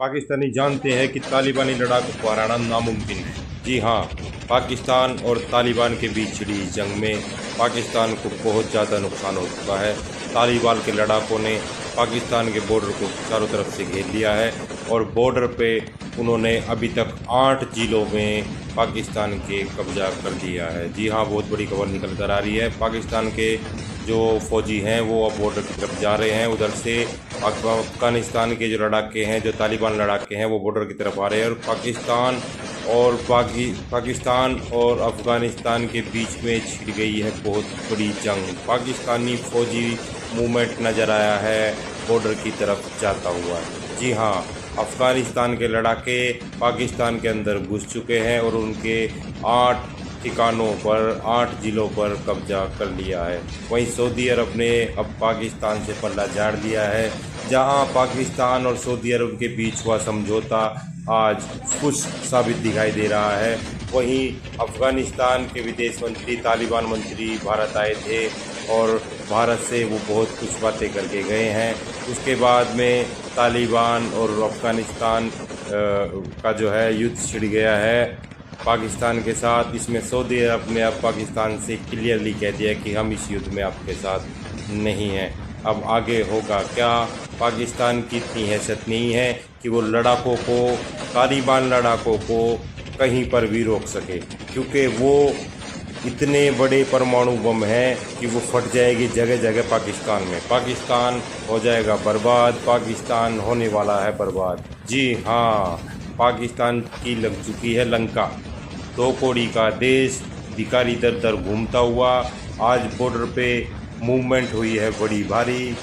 पाकिस्तानी जानते हैं कि तालिबानी लड़ाकों को हराना नामुमकिन है। जी हाँ, पाकिस्तान और तालिबान के बीच छिड़ी इस जंग में पाकिस्तान को बहुत ज़्यादा नुकसान हो चुका है। तालिबान के लड़ाकों ने पाकिस्तान के बॉर्डर को चारों तरफ से घेर लिया है और बॉर्डर पे उन्होंने अभी तक 8 जिलों में पाकिस्तान के कब्जा कर दिया है। जी हाँ, बहुत बड़ी खबर निकल कर आ रही है। पाकिस्तान के जो फौजी हैं वो अब बॉर्डर की तरफ जा रहे हैं। उधर से अफगानिस्तान के जो लड़ाके हैं, जो तालिबान लड़ाके हैं, वो बॉर्डर की तरफ आ रहे हैं और पाकिस्तान और अफगानिस्तान के बीच में छिड़ गई है बहुत बड़ी जंग। पाकिस्तानी फौजी मूवमेंट नज़र आया है बॉर्डर की तरफ जाता हुआ। जी हाँ, अफगानिस्तान के लड़ाके पाकिस्तान के अंदर घुस चुके हैं और उनके 8 ठिकानों पर, 8 जिलों पर कब्जा कर लिया है। वहीं सऊदी अरब ने अब पाकिस्तान से पल्ला झाड़ दिया है। जहां पाकिस्तान और सऊदी अरब के बीच हुआ समझौता आज कुछ साबित दिखाई दे रहा है, वहीं अफगानिस्तान के विदेश मंत्री, तालिबान मंत्री भारत आए थे और भारत से वो बहुत कुछ बातें करके गए हैं। उसके बाद में तालिबान और अफगानिस्तान का जो है युद्ध छिड़ गया है पाकिस्तान के साथ। इसमें सऊदी अरब ने अब पाकिस्तान से क्लियरली कह दिया कि हम इस युद्ध में आपके साथ नहीं हैं। अब आगे होगा क्या? पाकिस्तान की इतनी हैसियत नहीं है कि वो लड़ाकों को, तालिबान लड़ाकों को कहीं पर भी रोक सके, क्योंकि वो इतने बड़े परमाणु बम हैं कि वो फट जाएगी जगह जगह पाकिस्तान में। पाकिस्तान हो जाएगा बर्बाद, पाकिस्तान होने वाला है बर्बाद। जी हाँ, पाकिस्तान की लग चुकी है लंका। 2 कौड़ी का देश भिखारी दर दर घूमता हुआ आज बॉर्डर पे मूवमेंट हुई है बड़ी भारी।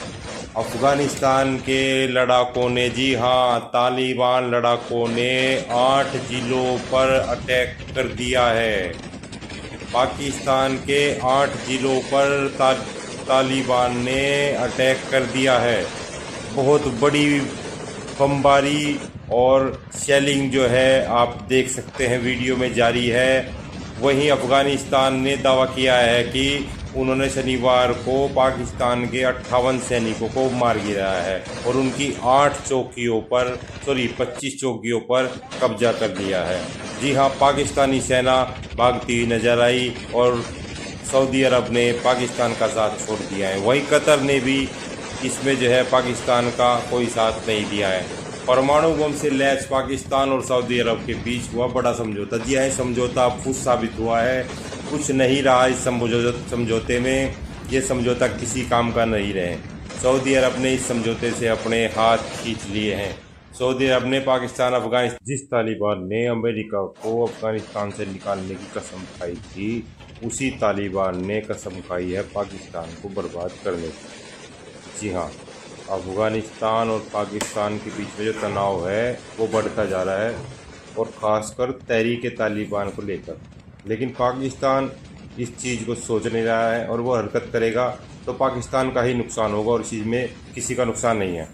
अफगानिस्तान के लड़ाकों ने, जी हाँ, तालिबान लड़ाकों ने 8 जिलों पर अटैक कर दिया है। पाकिस्तान के 8 जिलों पर तालिबान ने अटैक कर दिया है। बहुत बड़ी बमबारी और शेलिंग जो है आप देख सकते हैं वीडियो में जारी है। वहीं अफगानिस्तान ने दावा किया है कि उन्होंने शनिवार को पाकिस्तान के 58 सैनिकों को मार गिराया है और उनकी 25 चौकियों पर कब्जा कर लिया है। जी हाँ, पाकिस्तानी सेना भागती हुई नजर आई और सऊदी अरब ने पाकिस्तान का साथ छोड़ दिया है। वहीं कतर ने भी इसमें जो है पाकिस्तान का कोई साथ नहीं दिया है। परमाणु बम से लैस पाकिस्तान और सऊदी अरब के बीच हुआ बड़ा समझौता। जी हाँ, समझौता अब खुद साबित हुआ है, कुछ नहीं रहा इस समझौते में। ये समझौता किसी काम का नहीं रहे। सऊदी अरब ने इस समझौते से अपने हाथ खींच लिए हैं। सऊदी अरब ने पाकिस्तान, अफगानिस्तान, जिस तालिबान ने अमेरिका को अफगानिस्तान से निकालने की कसम खाई थी, उसी तालिबान ने कसम खाई है पाकिस्तान को बर्बाद करने की। जी हाँ, अफगानिस्तान और पाकिस्तान के बीच में जो तनाव है वो बढ़ता जा रहा है और ख़ासकर तहरीक तालिबान को लेकर। लेकिन पाकिस्तान इस चीज़ को सोच नहीं रहा है और वो हरकत करेगा तो पाकिस्तान का ही नुकसान होगा और इस चीज़ में किसी का नुकसान नहीं है।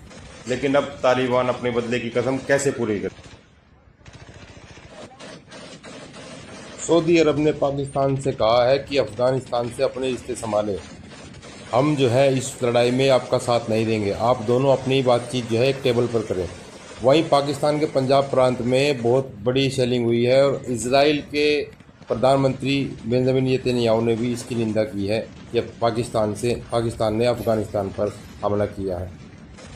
लेकिन अब तालिबान अपने बदले की कसम कैसे पूरी करे? सऊदी अरब ने पाकिस्तान से कहा है कि अफगानिस्तान से अपने रिश्ते संभालें, हम जो है इस लड़ाई में आपका साथ नहीं देंगे, आप दोनों अपनी बातचीत जो है एक टेबल पर करें। वहीं पाकिस्तान के पंजाब प्रांत में बहुत बड़ी शेलिंग हुई है और इजराइल के प्रधानमंत्री बेंजामिन नेतन्याहू ने भी इसकी निंदा की है कि पाकिस्तान ने अफगानिस्तान पर हमला किया है।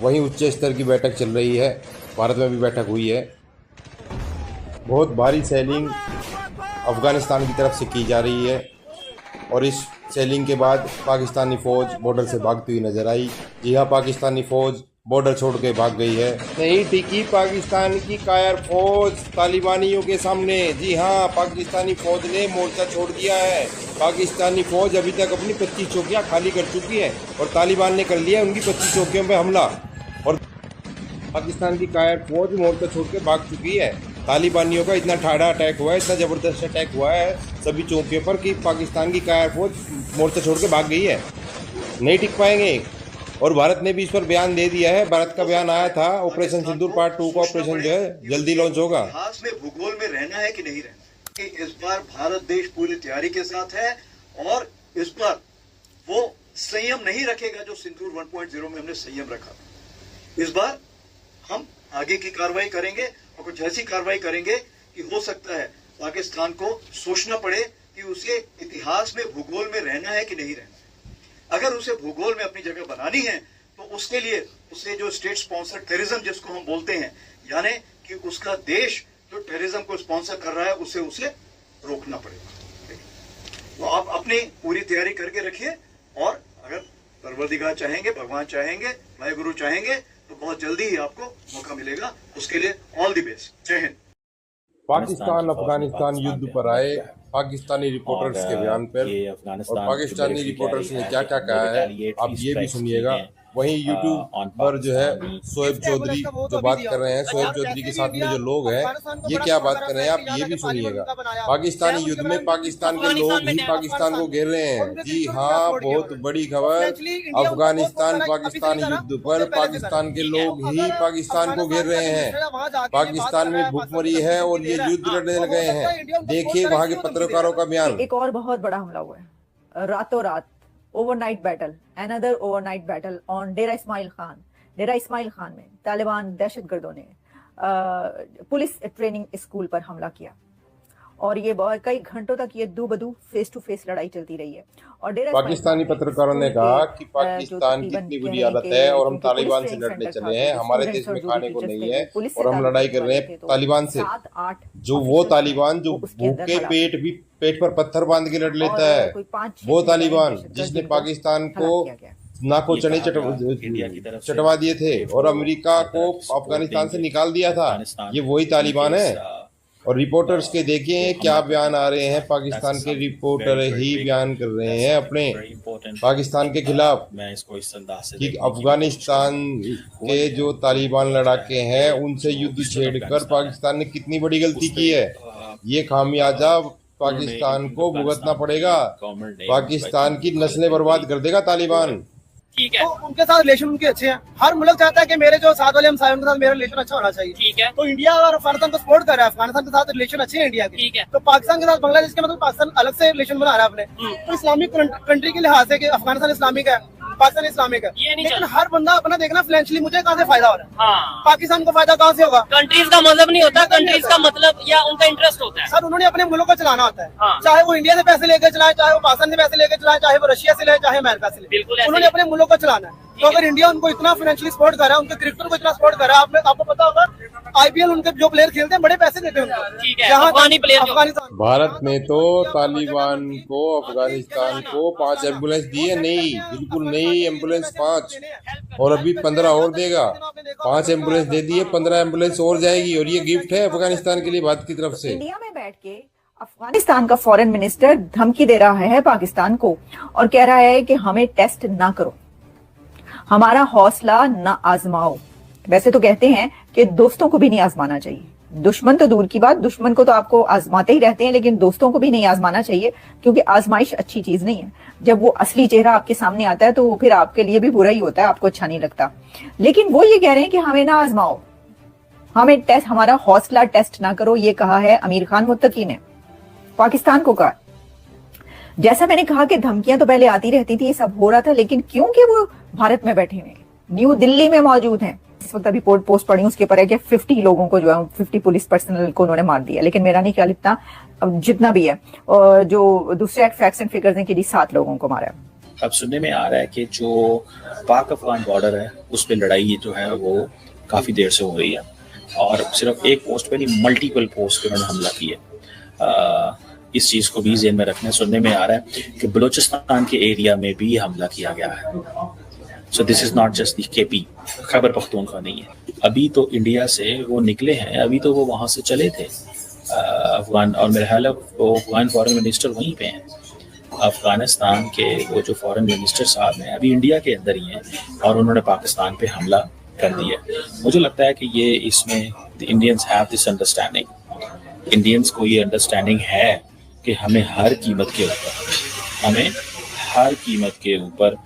वहीं उच्च स्तर की बैठक चल रही है, भारत में भी बैठक हुई है। बहुत भारी शेलिंग अफगानिस्तान की तरफ से की जा रही है और इस शेलिंग के बाद पाकिस्तानी फ़ौज बॉर्डर से भागती हुई नजर आई। जी हाँ, पाकिस्तानी फ़ौज बॉर्डर छोड़ के भाग गई है। नहीं टिकी पाकिस्तान की कायर फौज तालिबानियों के सामने। जी हाँ, पाकिस्तानी फ़ौज ने मोर्चा छोड़ दिया है। पाकिस्तानी फ़ौज अभी तक अपनी 25 चौकियाँ खाली कर चुकी है और तालिबान ने कर लिया उनकी 25 चौकियों पर हमला और पाकिस्तान की कायर फौज मोर्चा छोड़ के भाग चुकी है। तालिबानियों का इतना ठाड़ा अटैक हुआ है, इतना ज़बरदस्त अटैक हुआ है सभी चौकियों पर कि पाकिस्तान की कायर फौज मोर्चा छोड़ के भाग गई है। नहीं टिक पाएंगे और भारत ने भी इस पर बयान दे दिया है। भारत का बयान आया था, ऑपरेशन सिंदूर पार्ट 2 का ऑपरेशन जो है जल्दी लॉन्च होगा। इतिहास में, भूगोल में रहना है कि नहीं रहना, कि इस बार भारत देश पूरी तैयारी के साथ है और इस बार वो संयम नहीं रखेगा जो सिंदूर 1.0 में हमने संयम रखा। इस बार हम आगे की कार्रवाई करेंगे और कुछ ऐसी कार्रवाई करेंगे कि हो सकता है पाकिस्तान को सोचना पड़े कि उसे इतिहास में भूगोल में रहना है कि नहीं रहना। अगर उसे भूगोल में अपनी जगह बनानी है तो उसके लिए उसे जो स्टेट स्पॉन्सर टेररिज्म जिसको हम बोलते हैं, यानी कि उसका देश जो टेररिज्म को स्पॉन्सर कर रहा है उसे रोकना पड़ेगा। तो आप अपनी पूरी तैयारी करके रखिए और अगर परवरदिगार चाहेंगे, भगवान चाहेंगे, वाहेगुरु चाहेंगे तो बहुत जल्दी ही आपको मौका मिलेगा। उसके लिए ऑल द बेस्ट। जय हिंद। पाकिस्तान अफगानिस्तान युद्ध पर आए पाकिस्तानी रिपोर्टर्स के बयान पर और पाकिस्तानी रिपोर्टर्स ने क्या क्या कहा है आप ये भी सुनिएगा। वहीं यूट्यूब पर जो है शोएब चौधरी जो बात कर रहे हैं, शोएब चौधरी के साथ में जो लोग हैं ये क्या बात कर रहे हैं आप ये भी सुनिएगा। पाकिस्तानी युद्ध में पाकिस्तान के लोग ही पाकिस्तान को घेर रहे हैं। जी हाँ, बहुत बड़ी खबर, अफगानिस्तान पाकिस्तान युद्ध पर पाकिस्तान के लोग ही पाकिस्तान को घेर रहे हैं। पाकिस्तान में भूखमरी है और ये युद्ध लड़ने लगे हैं। देखिए वहाँ के पत्रकारों का बयान। एक और बहुत बड़ा हमला हुआ है रातों रात, overnight battle, another overnight battle on Dera Ismail Khan. Dera Ismail Khan में तालिबान दहशतगर्दों ने पुलिस ट्रेनिंग स्कूल पर हमला किया और ये बहुत कई घंटों तक ये दो बदू फेस टू फेस लड़ाई चलती रही है। और डेरा पाकिस्तानी पत्रकारों ने कहा कि पाकिस्तान की इतनी बुरी हालत है और हम तालिबान से लड़ने चले हैं, हमारे देश में खाने को नहीं है और हम लड़ाई कर रहे हैं तालिबान से। जो वो तालिबान जो भूखे पेट पर पत्थर बांध के लड़ लेता है, वो तालिबान जिसने पाकिस्तान को नाको चने चटवा दिए थे और अमेरिका को अफगानिस्तान से निकाल दिया था, ये वही तालिबान है। और रिपोर्टर्स के देखें क्या बयान आ रहे हैं, पाकिस्तान के रिपोर्टर ही बयान कर रहे हैं अपने पाकिस्तान के खिलाफ कि अफगानिस्तान के जो तालिबान लड़ाके हैं उनसे युद्ध छेड़कर पाकिस्तान ने कितनी बड़ी गलती की है। ये खामियाजा पाकिस्तान को भुगतना पड़ेगा। पाकिस्तान की नस्लें बर्बाद कर देगा तालिबान। ठीक है, तो उनके साथ रिलेशन उनके अच्छे हैं। हर मुल्क चाहता है कि मेरे जो साथ वाले हम साथ मेरा रिलेशन अच्छा होना चाहिए। ठीक है, तो इंडिया और अफगानिस्तान को सपोर्ट कर रहा है, अफगानिस्तान के साथ रिलेशन अच्छे हैं इंडिया के। ठीक है, तो पाकिस्तान के साथ बांग्लादेश के मतलब पाकिस्तान अलग से रिलेशन बना रहा है अपने। तो इस्लामिक कंट्री के लिहाज से कि अफगानिस्तान इस्लामिक है, पाकिस्तान इस्लामिक है, ये नहीं लेकिन हर बंदा अपना देखना फाइनेंशियली मुझे कहाँ से फायदा हो रहा है, हाँ। पाकिस्तान को फायदा कहाँ से होगा? कंट्रीज का मजहब नहीं होता, कंट्रीज का मतलब या उनका इंटरेस्ट होता है। सर उन्होंने अपने मुल्क को चलाना होता है, हाँ। चाहे वो इंडिया से पैसे लेकर चलाए, चाहे वो पाकिस्तान से पैसे लेकर चलाए, चाहे वो रशिया से ले, चाहे अमेरिका से ले, बिल्कुल उन्होंने अपने मुल्क को चलाना है। तो अगर इंडिया उनको इतना फाइनेंशियली सपोर्ट कर रहा है, उनके क्रिकेटर को इतना सपोर्ट कर रहा है, आपको पता होगा आईपीएल उनके जो प्लेयर खेलते हैं बड़े पैसे देते हैं उनको। ठीक है, अफगानी प्लेयर अफगानिस्तान भारत में तो तालिबान को अफगानिस्तान को 5 एम्बुलेंस दिए नहीं, बिल्कुल नहीं, एम्बुलेंस 5 और अभी 15 और देगा। 5 एम्बुलेंस दे दिए, 15 एम्बुलेंस और जाएगी और ये गिफ्ट है अफगानिस्तान के लिए भारत की तरफ से। इंडिया में बैठ के अफगानिस्तान का फॉरेन मिनिस्टर धमकी दे रहा है पाकिस्तान को और कह रहा है कि हमें टेस्ट ना करो, हमारा हौसला ना आजमाओ। वैसे तो कहते हैं कि दोस्तों को भी नहीं आजमाना चाहिए, दुश्मन तो दूर की बात, दुश्मन को तो आपको आजमाते ही रहते हैं, लेकिन दोस्तों को भी नहीं आजमाना चाहिए क्योंकि आजमाइश अच्छी चीज नहीं है। जब वो असली चेहरा आपके सामने आता है तो वो फिर आपके लिए भी बुरा ही होता है, आपको अच्छा नहीं लगता। लेकिन वो ये कह रहे हैं कि हमें ना आजमाओ, हमें टेस्ट, हमारा हौसला टेस्ट ना करो। ये कहा है आमिर खान मुत्तकी ने, पाकिस्तान को कहा। जैसा मैंने कहा कि धमकियां तो पहले आती रहती थी, ये सब हो रहा था, लेकिन क्योंकि वो भारत में बैठे हुए न्यू दिल्ली में मौजूद हैं। इस वक्त अभी पोस्ट पढ़ी उसके ऊपर है कि 50 लोगों को जो है 50 पुलिस पर्सनल को उन्होंने मार दिया, लेकिन मेरा नहीं ख्याल इतना, जितना भी है। और जो दूसरे फैक्ट्स एंड फिगर्स हैं कि 7 लोगों को मारा। अब सुनने में आ रहा है कि जो पाक अफगान बॉर्डर है उस पर लड़ाई जो है वो काफ़ी देर से हो रही है और सिर्फ एक पोस्ट पे नहीं मल्टीपल पोस्ट पे उन्होंने हमला किया। इस चीज़ को भी ज़हन में रखना। सुनने में आ रहा है कि बलूचिस्तान के एरिया में भी हमला किया गया है। So this is not just the KP, Khyber Pakhtunkhwa नहीं है। अभी तो इंडिया से वो निकले हैं, अभी तो वो वहाँ से चले थे अफगान, और मेरा ख्याल है वो अफगान फॉरेन मिनिस्टर वहीं पे हैं। अफगानिस्तान के वो जो फॉरेन मिनिस्टर साहब हैं अभी इंडिया के अंदर ही हैं और उन्होंने पाकिस्तान पे हमला कर दिया। मुझे लगता है कि ये इसमें the Indians have this understanding, Indians को ये अंडरस्टैंडिंग है कि हमें हर कीमत के ऊपर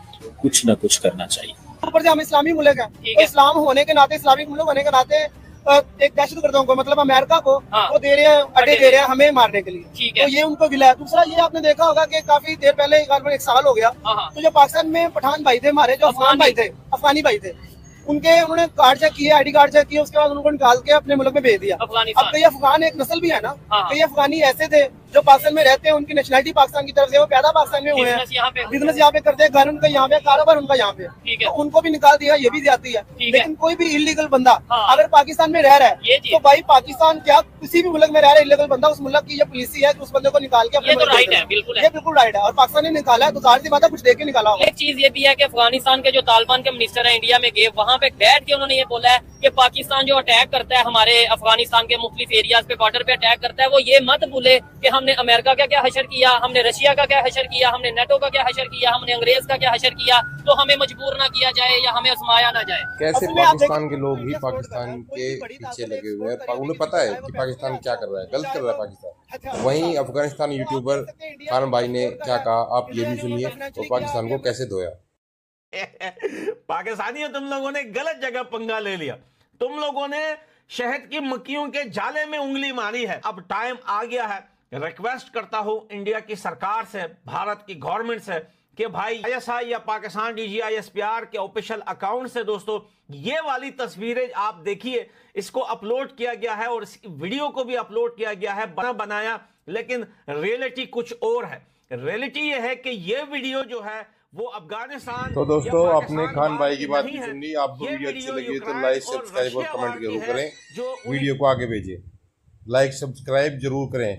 कुछ न कुछ करना चाहिए। ऊपर से हम इस्लामी मुल्क है, तो इस्लाम होने के नाते, इस्लामिक मुल्क होने के नाते एक दहशतगर्दों को, मतलब अमेरिका को, हाँ। वो दे रहे हैं, अड्डे दे रहे हैं हमें मारने के लिए। ठीक है। तो ये उनको गिला है। दूसरा ये आपने देखा होगा कि काफी देर पहले, 1 साल हो गया, हाँ। तो जो पाकिस्तान में पठान भाई थे हमारे, जो अफगानी भाई थे, उनके उन्होंने कार्ड चेक किए, आईडी कार्ड चेक किए, उसके बाद उनको निकाल के अपने मुल्क में भेज दिया। अफगानिस्तान। अब कई अफगान एक नस्ल भी है ना, हाँ। कई अफगानी ऐसे थे जो पाकिस्तान में रहते हैं, उनकी नेशनलिटी पाकिस्तान की तरफ से, वो पैदा पाकिस्तान में हुए हैं, बिजनेस यहाँ पे करते हैं, घर उनका यहाँ पे, कारोबार उनका यहाँ पे, ठीक है। तो उनको भी निकाल दिया, ये भी ज्यादती है। ठीक है। लेकिन कोई भी इलीगल बंदा हाँ। अगर पाकिस्तान में रह रहा ये है चीज। तो भाई पाकिस्तान क्या किसी भी मुल्क में रह रहा है इलीगल बंदा, उस मुल्क की ये पॉलिसी है कि उस बंदे को निकाल के अपने ये तो मुल्क में राइट भेजना। है, बिल्कुल है। ये बिल्कुल राइट है, और पाकिस्तान ने निकाला है तो जाहिर सी बात है कुछ देख के निकाला होगा। एक चीज ये भी है कि अफगानिस्तान के जो तालिबान के मिनिस्टर हैं इंडिया में गए, वहाँ पे बैठ के उन्होंने ये बोला है कि पाकिस्तान जो अटैक करता है हमारे अफगानिस्तान के मुख्तलिफ एरियाज पे, बॉर्डर पे अटैक करता है, वो ये मत भूले कि हमने अमेरिका का क्या हशर किया, हमने रशिया का क्या हशर किया, हमने नेटो का क्या हशर किया, हमने अंग्रेज का क्या हशर किया, तो हमें मजबूर ना किया जाए या हमें आजमाया ना जाए। कैसे असल में आप पाकिस्तान देखिए, के लोग ही ये पाकिस्तान कोई के भी बड़ी पीछे ताकत लगे है, हुए हैं, करेगी, उन्हें पता है कि पाकिस्तान क्या कर रहा है, गलत कर रहा है पाकिस्तान। वहीं अफगानिस्तान यूट्यूबर खान भाई ने क्या कहा, आप ये भी सुनिए, और पाकिस्तान को कैसे धोया। पाकिस्तानियों, तुम लोगों ने गलत जगह पंगा ले लिया, तुम लोगों ने शहद की मक्खियों के जाले में उंगली मारी है। अब टाइम आ गया है, रिक्वेस्ट करता हूं इंडिया की सरकार से, भारत की गवर्नमेंट से, कि भाई ISI या पाकिस्तान DGI SPR के ऑफिशियल अकाउंट से दोस्तों ये वाली तस्वीरें आप देखिए, इसको अपलोड किया गया है और इस वीडियो को भी अपलोड किया गया है, बनाया, लेकिन रियलिटी कुछ और है। रियलिटी ये है कि ये वीडियो जो है वो अफगानिस्तान। तो दोस्तों, आपने खान भाई की बात भी सुन ली। आपको वीडियो अच्छी लगी तो लाइक, सब्सक्राइब और कमेंट जरूर करें। वीडियो को आगे भेजिए, लाइक सब्सक्राइब जरूर करें।